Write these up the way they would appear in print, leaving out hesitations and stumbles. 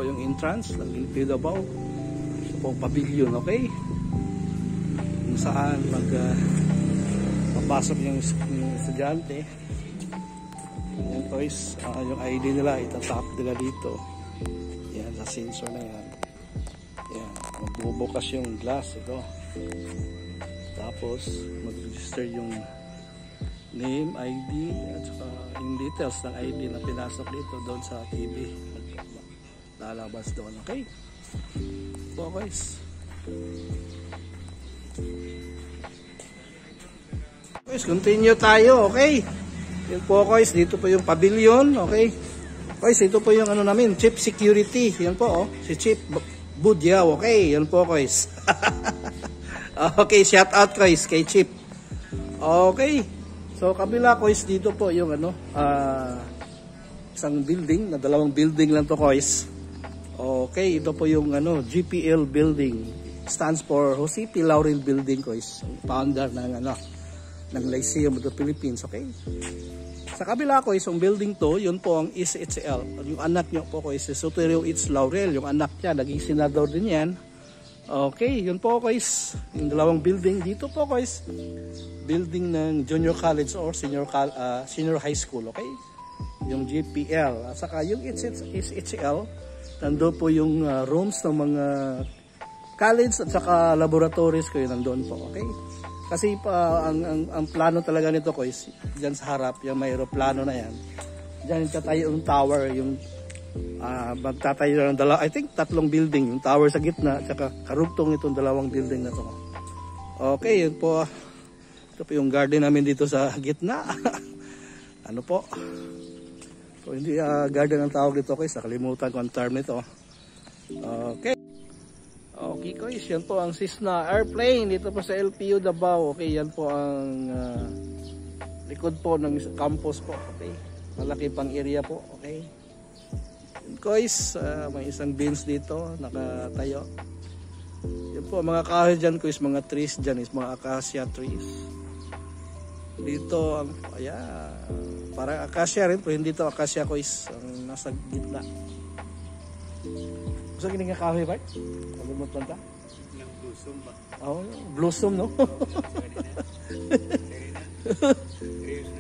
po yung entrance ng LPU Davao. Ito po pavilion, okay? Kung saan papasok yung estudyante. Yan guys, yung ID nila itatap nila dito. Yan, sa sensor na yan. Yan, magbubukas yung glass ito. Tapos mag-register yung name, ID, at saka yung details ng ID na pinasok dito doon sa TV. Lalabas doon, okay? So guys. Guys, continue tayo, okay? Yun po guys, dito po yung pavilion, okay? Guys, ito po yung ano namin, Chief Security. Yan po, oh, si Chief Budyaw, okay? Yan po guys. Okay, shout out guys kay Chief. Okay. So kabila guys, dito po yung ano, isang building, na dalawang building lang to guys. Okay, ito po yung ano, GPL building. Stands for Jose P. Laurel Building guys. Founder ng ano, ng Lyceum of the Philippines, okay? Sa kabila guys, yung building to, yun po ang SHL. Yung anak niyo po guys, si Soterio H. Laurel, yung anak niya, naging senador din yan. Okay, yun po guys, yung dalawang building dito po guys, building ng junior college or senior high school, okay? Yung GPL, at saka yung SHL, nandun po yung rooms ng mga college at saka laboratories ko, yun nandun po, okay? Kasi ang plano talaga nito guys, dyan sa harap, yung may aeroplano na yan, dyan tatayo yung tower, yung magtatayo ng I think 3 building, yung tower sa gitna at saka karugtong itong 2 building na to. Okay, yun po. Ito po yung garden namin dito sa gitna. Ano po? So hindi garden ang tawag dito guys, nakalimutan ko ang term nito. Okay. Okay guys, yan po ang Cessna airplane dito po sa LPU Davao. Okay, yan po ang likod po ng campus po. Okay. Malaki pang area po. Okay. Guys, may isang bins dito nakatayo. Yan po mga kahoy dyan guys, mga trees dyan is mga acacia trees. Dito ang parang acacia rin, pero hindi to acacia guys, ang nasa gitna. Gusto kining nga kahoy ba? Pagumot lang ta? Yung blossom ba? Oh, blossom no?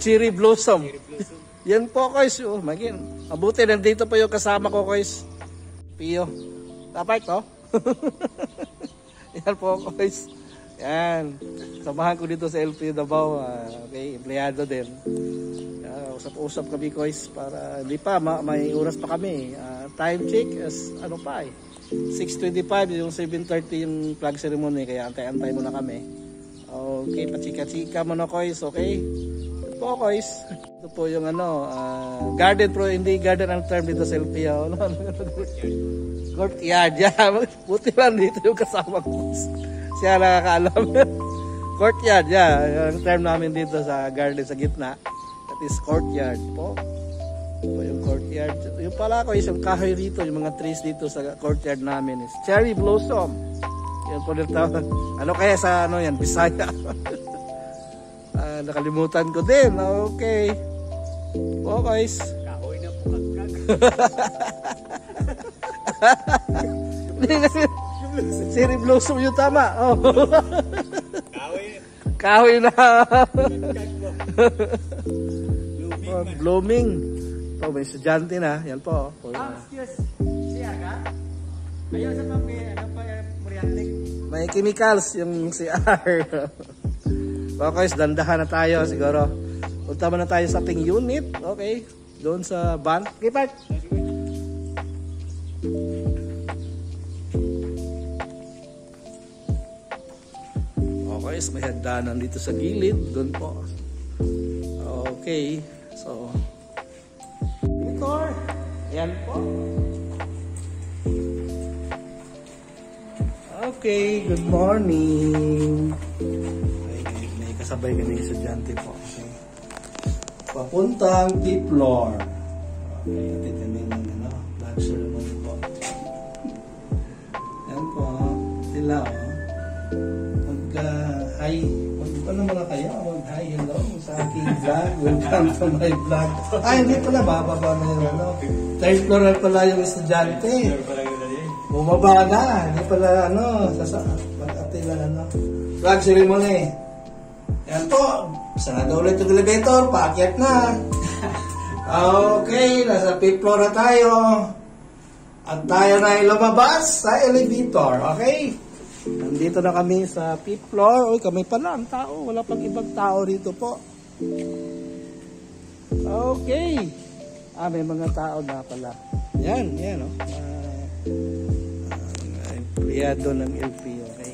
Cherry blossom. Yan po guys, oh, magin. Abuti, nandito po yung kasama ko guys. Pio. Dapat to? Yan po guys. Yan. Samahan ko dito sa LPU Davao. Okay, empleyado din. Usap-usap kami guys para hindi pa, may oras pa kami. Time check is ano pa 6:25, yung 7:30 yung flag ceremony. Kaya antay-antay muna kami. Okay, pachika-chika muna guys. Okay. Po guys, ito po yung ano, garden, pero hindi garden ang term dito sa LPU. Courtyard, yeah. Buti lang dito yung kasama ko. Siya nakakaalam. Courtyard, yeah. Yung term namin dito sa garden sa gitna. That is courtyard po. Ito yung courtyard. Yung pala ko is yung kahoy dito, yung mga trees dito sa courtyard namin is cherry blossom. Yan po dito. Ano kaya sa ano yan, Bisaya. Nakalimutan ko din. Okay. Oh guys. Kahoy na pagkag. Cherry blossom yung tama. Oh. Kahoy na. Blooming. Oh, may estudyante na. Yan po. Excuse. Siya ka? Ayaw sa pang ano pa muriantik. May chemicals yung CR. Okay, dandahan na tayo siguro. Punta na tayo sa ating unit. Okay. Doon sa van. Okay, Pat. Okay, so may hagdanan dito sa gilid. Doon po. Okay. So, motor. Ayan po. Okay, good morning. Kasabay kami estudyante po. Okay. Papuntang tip floor. Okay, atid kami ng ano, flag ceremony po. Yan po. Sila mag-hi. Ano mga kayo? Mag-hi, hello sa aking vlog. Welcome to my vlog. Ay, hindi pala. Bababa na yun. Ano? Third floor pala yung estudyante. Bumaba na. Hindi pala mag-atay lang flag ceremony. Yan po. Sana daw ulit yung elevator. Paakyat na. Okay. Nasa 5th floor na tayo. At tayo na ay lumabas sa elevator. Okay. Nandito na kami sa 5th floor. Uy, kami pala ang tao. Wala pang ibang tao rito po. Okay. May mga tao na pala. Yan, yan, empleyado ng LP, okay.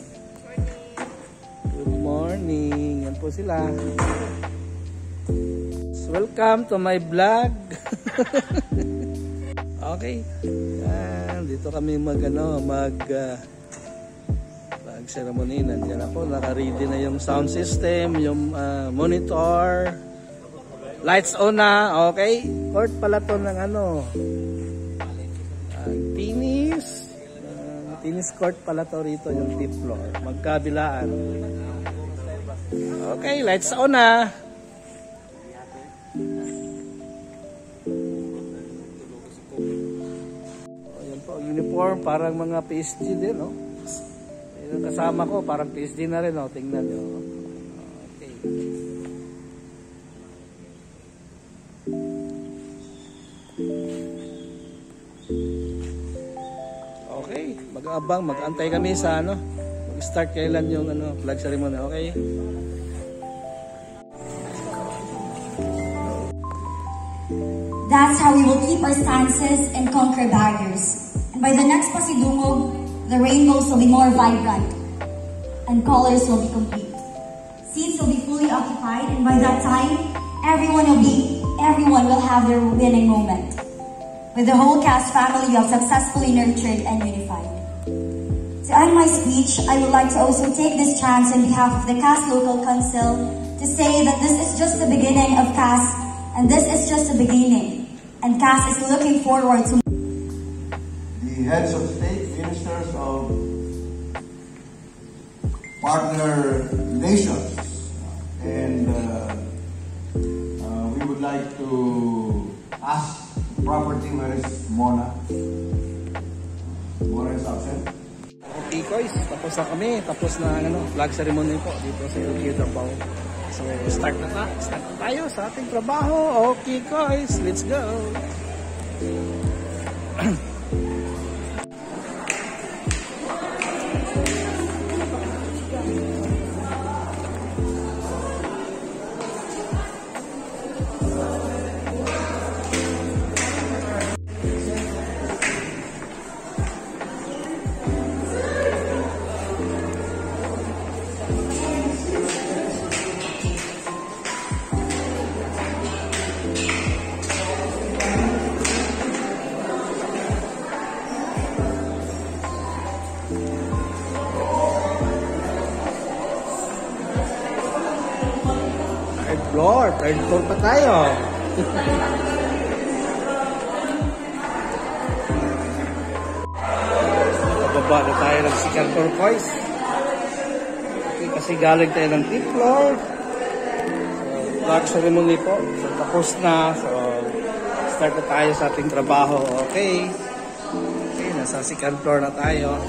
Good morning. Yan po sila. Welcome to my vlog. Okay. Yan, dito kami mag ceremony. Nandiyan ako. Naka-ready na yung sound system, yung monitor. Lights on na, okay? Court pala to ng tennis court pala to rito yung 5th floor. Magkabilaan. Okay, lights on na. Ayan po, uniform, parang mga PSG din, no? Yung kasama ko, parang PSG na rin, no? Tingnan nyo. Okay. Okay, mag-aabang, mag-antay kami sa mag-start kailan yung flag ceremony, okay? That's how we will keep our stances and conquer barriers. And by the next Pasidungog, the rainbows will be more vibrant and colors will be complete. Seats will be fully occupied, and by that time, everyone will have their winning moment. With the whole cast family of successfully nurtured and unified. To end my speech, I would like to also take this chance on behalf of the CAST Local Council to say that this is just the beginning of CAST, and this is just the beginning. And CAST is looking forward to the heads of state, ministers of partner nations, and we would like to ask the property, where is Mona? Mona is absent. Okay guys, tapos na kami. Tapos na flag ceremony po dito sa LQ Davao. So start na tayo sa ating trabaho. Okay guys, let's go. Third floor pa tayo. Bababa na tayo ng second floor guys. Okay, kasi galing tayo ng 5th floor. So, flag ceremony po. So, tapos na. So, start na tayo sa ating trabaho. Okay. Okay, nasa second floor na tayo.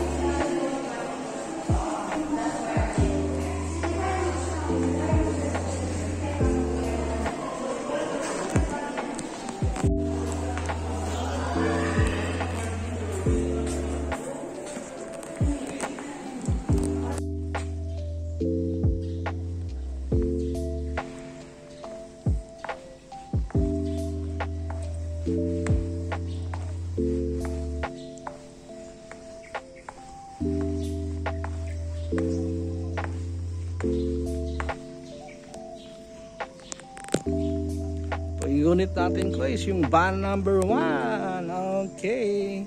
Unit natin ko is yung van number 1. Okay,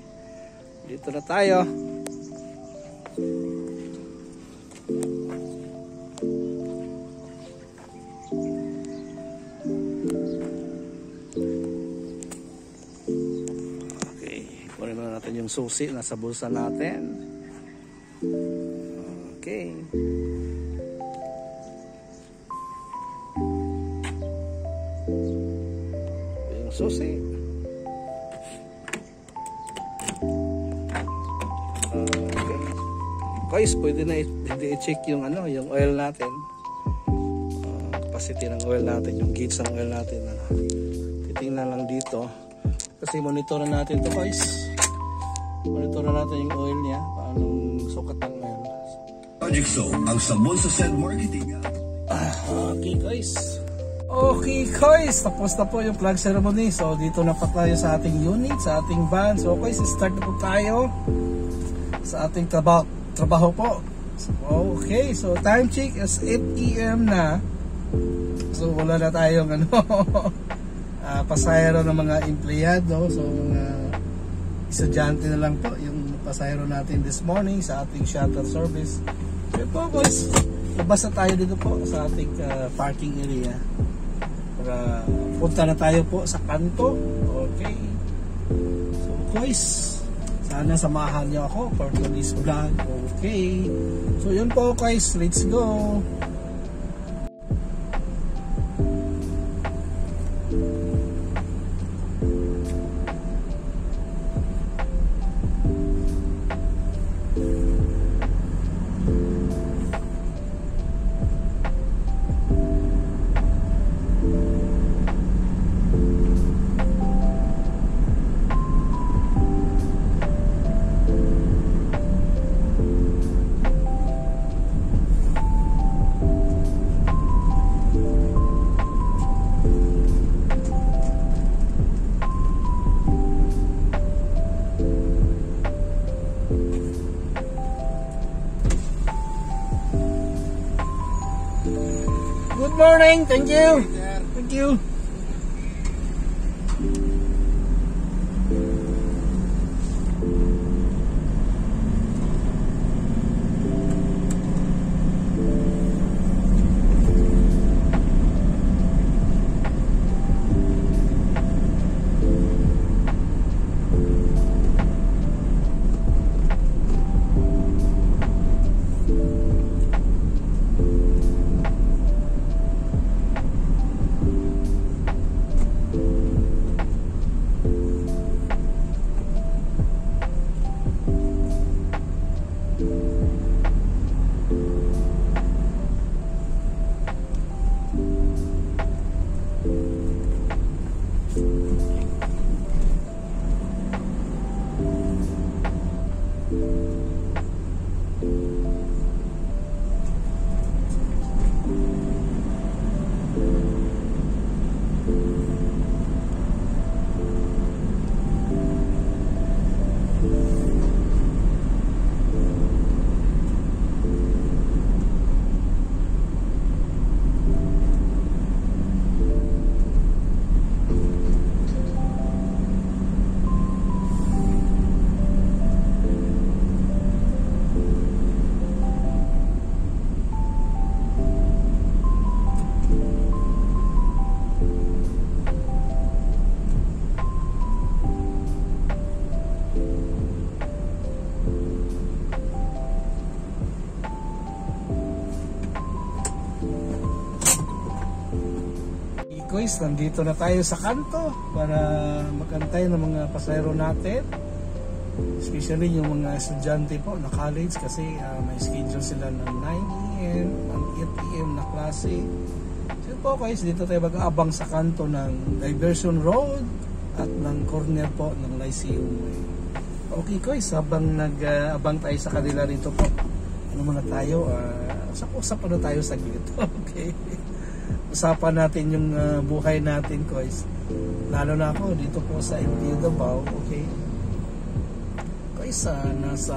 dito na tayo. Okay, kunin na natin yung susi nasa bulsa natin. Okay, susi. guys, pwede na i-check yung ano, yung oil natin. Capacity ng oil natin, yung gauge ng oil natin. Titingnan lang dito. Kasi monitoran natin to guys. Monitoran natin yung oil niya, paano sukat ng oil. Project So, ang sabon sa Send Marketing. Okay guys. Okay guys, tapos na po yung flag ceremony. So dito na pa tayo sa ating unit, sa ating van. So guys, start na po tayo sa ating trabaho po. So, okay, so time check is 8 AM na. So wala na tayong ano pasahero ng mga empleyado. So mga estudyante na lang po yung pasahero natin this morning sa ating shuttle service. So po guys, labas na tayo dito po sa ating parking area. Para punta na tayo po sa kanto. Okay. So guys, sana samahan niyo ako for today's vlog. Okay. So yun po guys, let's go. Good morning, thank you. Thank you. Guys, nandito na tayo sa kanto para magantay ng mga pasahero natin, especially yung mga estudyante po na college kasi may schedule sila ng 9 AM ng 8 AM na klase. So po guys, dito tayo mag-aabang sa kanto ng Diversion Road at ng corner po ng Lyceum Way. Okay guys, habang nag-abang tayo sa kanila rito po, ano muna tayo, usap na tayo saglit. Okay, usapan natin yung buhay natin guys, lalo na ako dito po sa LTO Davao. Okay guys, nasa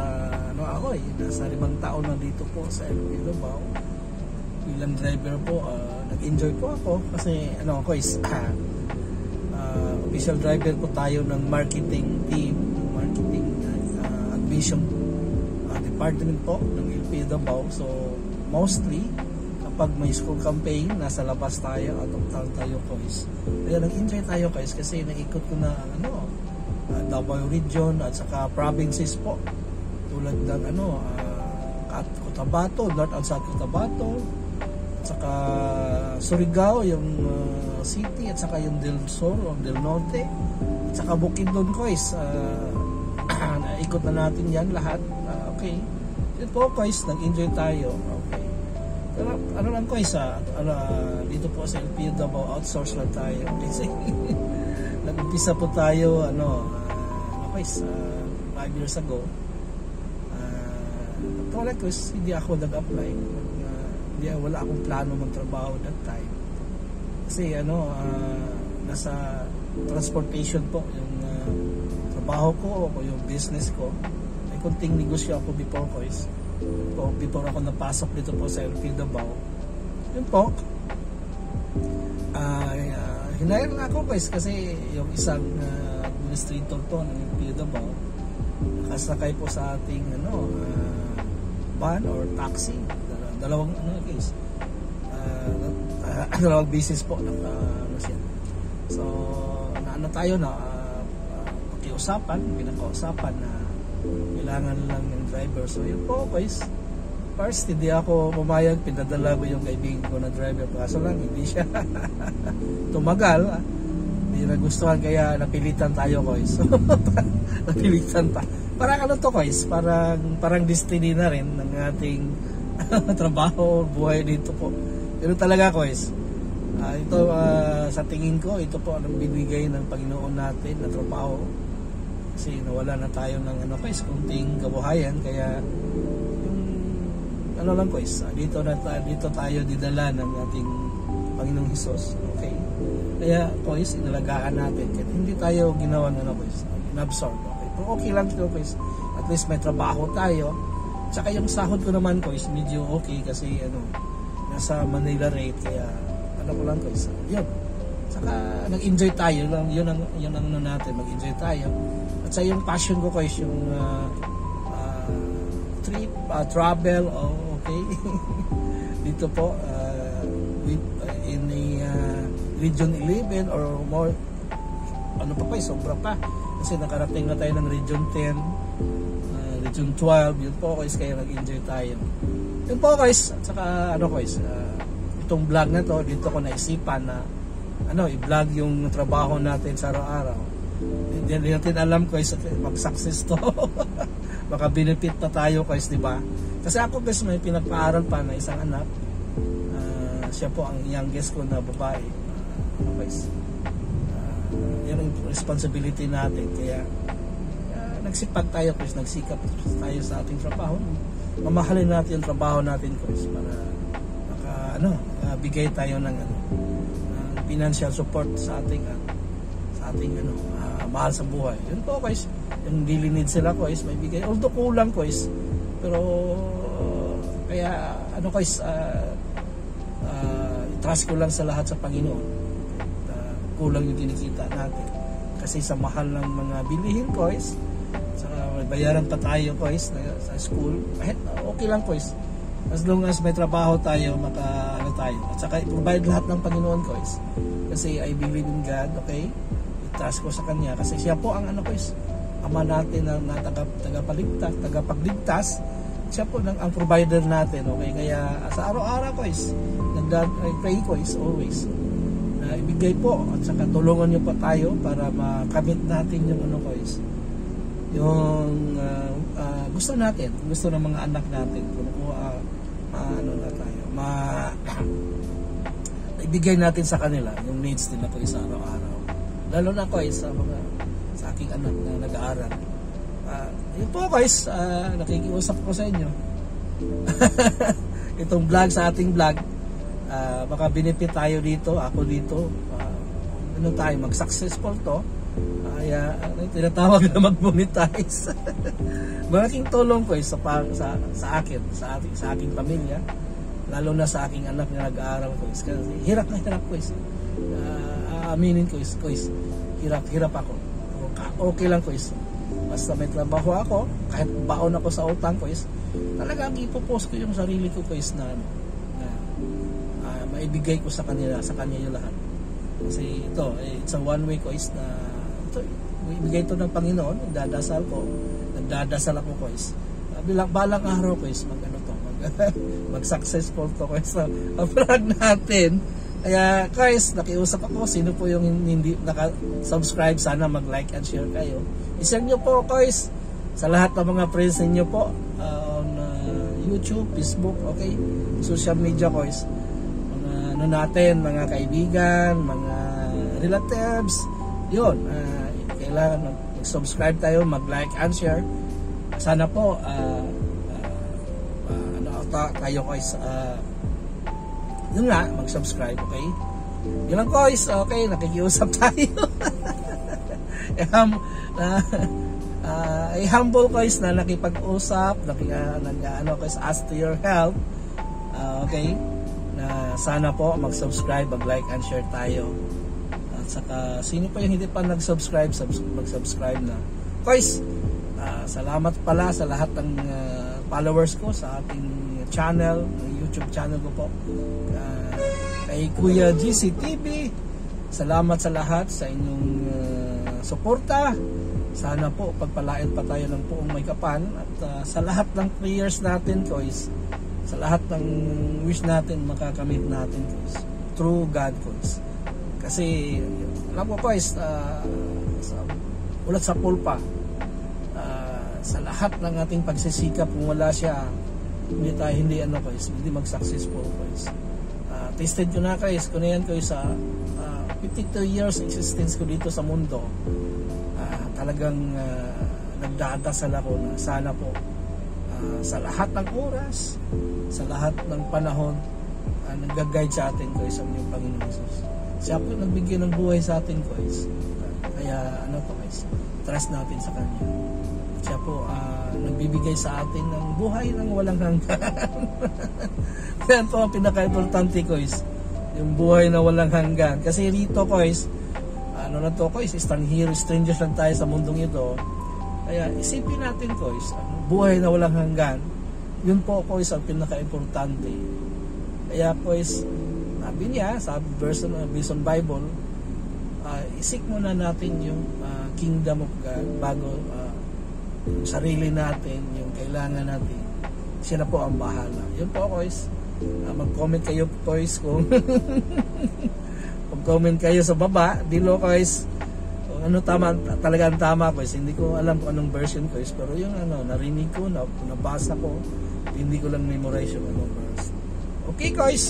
nasa 5 taon na dito po sa LTO Davao bilang driver po. Nag-enjoy po ako kasi guys, official driver po tayo ng marketing team, marketing admission department po ng LTO Davao. So mostly pag may school campaign, nasa labas tayo, out of town tayo guys. Kaya nag-enjoy tayo guys kasi naikot ko na Davao region at saka provinces po. Tulad ng Cotabato, North and South Cotabato, at saka Surigao, yung city, at saka yung Del Sur o Del Norte, at saka Bukidnon guys. Naikot na natin yan lahat. Okay. Yun po guys, nag-enjoy tayo. Okay. Pero ano lang guys, dito po sa LPU Davao, outsource lang tayo. Kasi nag-umpisa po tayo, guys, 5 years ago. Wala guys, hindi ako nag-apply. Wala akong plano magtrabaho that time. Kasi nasa transportation po yung trabaho ko o yung business ko. May kunting negosyo ako before guys. Before ako napasok dito po sa LPU Davao. Yun po. Hinayang na ako guys kasi yung isang administrator to ng LPU Davao nakasakay po sa ating van or taxi. Dalawang guys. Dalawang business po siya. So tayo na pinakausapan na kailangan lang ng driver. So yun po guys, first hindi ako pumayag, pinadala ko yung kaibigan ko na driver, kaso lang hindi siya tumagal, hindi nagustuhan, kaya napilitan tayo guys. Napilitan pa, parang to guys, parang destiny na rin ng ating trabaho, buhay dito po. Pero talaga guys, ito sa tingin ko, ito po ang binigay ng Panginoon natin na trabaho. Kasi nawala na tayo ng guys, kunting kabuhayan, kaya yung lang guys, dito tayo didala ng ating Panginoong Hesus. Okay? Kaya guys, inalagaan natin. Kaya hindi tayo ginawa guys, inabsorb. Okay? Pero okay lang ito guys. At least may trabaho tayo. Tsaka yung sahod ko naman guys, medyo okay kasi nasa Manila rate, kaya ko lang guys. Yun. Saka nag-enjoy tayo lang. Yun ang natin, mag-enjoy tayo. At sa yung passion ko guys, yung trip, travel, okay. Dito po in a Region 11 or more, sobra pa. Kasi nakarating na tayo ng Region 10, Region 12, yun po guys, kaya nag-enjoy tayo. Yun po guys, at saka guys, itong vlog na to, dito ko naisipan na i-vlog yung trabaho natin sa araw-araw. Hindi natin alam guys, mag-success to. Baka benefit na tayo guys, di ba? Kasi ako guys, may pinagpaaral pa na isang anak. Siya po ang youngest ko na babae. Guys, yan ang responsibility natin. Kaya nagsipag tayo guys, nagsikap tayo sa ating trabaho. Mamahalin natin yung trabaho natin guys, para bigay tayo ng financial support sa ating mahal sa buhay. Yun po guys, yung daily needs sila guys, may bigay, although kulang guys, pero kaya guys, trust ko lang sa lahat sa Panginoon. Kulang yung kinikita natin kasi sa mahal ng mga bilihin guys, saka may bayaran pa tayo guys sa school, okay lang guys. As long as may trabaho tayo, tayo. At saka i-provide lahat ng Panginoon guys. Kasi I believe in God, okay? I-trust ko sa Kanya. Kasi Siya po ang guys, Ama natin na tagapagligtas. Siya po ang provider natin, okay? Kaya sa araw-araw guys, I pray guys, always. Na ibigay po, at saka tulungan niyo po tayo para makamit natin yung guys. Yung gusto natin, gusto ng mga anak natin. Ibigay natin sa kanila yung needs nila po sa araw-araw, lalo na ko sa aking anak na nag-aaral. Yun po guys, nakikiusap ko sa inyo. Itong vlog, sa ating vlog, baka benefit tayo dito, ako dito, tayo mag-successful to, kaya tinatawag na mag-monetize. Malaking tulong ko sa akin, sa aking pamilya, lalo na sa aking anak na nag-aaral ko. Kasi hirap na hirap ko. Aaminin ko, hirap ako. Okay lang ko. Basta may trabaho ako, kahit baon ako sa utang ko, talagang ipopost ko yung sarili ko na maibigay ko sa kanya yung lahat. Kasi ito, it's a one way na ito, ibigay ito ng Panginoon. Nagdadasal ako balang araw mag-successful to sa vlog natin. Kaya guys, nakiusap ako, sino po yung hindi naka-subscribe, sana mag-like and share kayo. I-share nyo po guys sa lahat ng mga friends ninyo po on YouTube, Facebook, okay? Social media ko is mga ano natin, mga kaibigan, mga relatives, yun. Kailangan mag-subscribe tayo, mag-like and share. Sana po tayo guys, yun nga, mag-subscribe, okay? Yun lang guys, okay, nakikiusap tayo. humble guys na nakipag-usap, ask to your help, okay? Na sana po mag-subscribe, mag-like and share tayo. At saka, sino pa yung hindi pa nag-subscribe, mag-subscribe na. Guys, salamat pala sa lahat ng followers ko sa ating channel, YouTube channel ko po. Kay Kuya GCTV, salamat sa lahat sa inyong suporta. Sana po pagpalain pa tayo ng buong may kapal at sa lahat ng prayers natin guys, sa lahat ng wish natin makakamit natin guys, through God guys. Kasi alam ko guys, ulat sa pulpa, sa lahat ng ating pagsisikap, kung wala siya, hindi mag-successful guys. Tested ko na guys, kung yan guys sa 52 years existence ko dito sa mundo, talagang nagdadasal ako na sana po sa lahat ng oras, sa lahat ng panahon, nag-guide sa atin guys ang inyong Panginoon Jesus. Siya po nagbigay ng buhay sa atin guys. Kaya guys, trust natin sa Kanya. Siya po nagbibigay sa atin ng buhay ng walang hanggan. Yan po ang pinaka-importante guys, yung buhay na walang hanggan. Kasi rito guys, strangers lang tayo sa mundong ito. Kaya isipin natin guys, buhay na walang hanggan, yun po guys ang pinaka-importante. Kaya guys, sabi niya sa verse ng Bible, isik muna natin yung kingdom of God bago yung sarili natin, yung kailangan natin. Siya na po ang bahala. Yun po guys, mag-comment kayo guys kung comment kayo sa baba below guys kung ano talagang tama guys. Hindi ko alam kung anong version guys, pero yung narinig ko, nabasa ko, hindi ko lang memorize yung anong verse. Okay guys,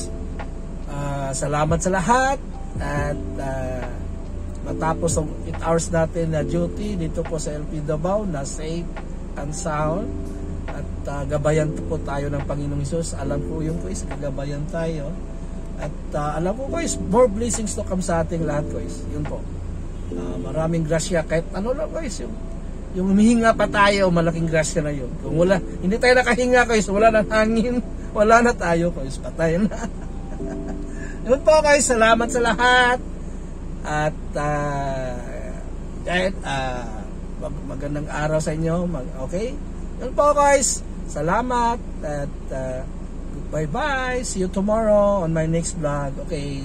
salamat sa lahat at matapos ang 8 hours natin na duty dito po sa LP Davao na safe and sound at gabayan po tayo ng Panginoong Hesus. Alam ko yung guys, gabayan tayo at alam ko guys, more blessings to come sa ating lahat guys. Yun po, maraming grasya kahit ano lang guys, yung humihinga pa tayo, malaking grasya na yun. Kung wala, hindi tayo nakahinga guys, wala nang hangin, wala na tayo guys, patay na. Yun po guys, salamat sa lahat at kahit magandang araw sa inyo, okay? Yun po guys, salamat at bye bye, see you tomorrow on my next vlog, okay?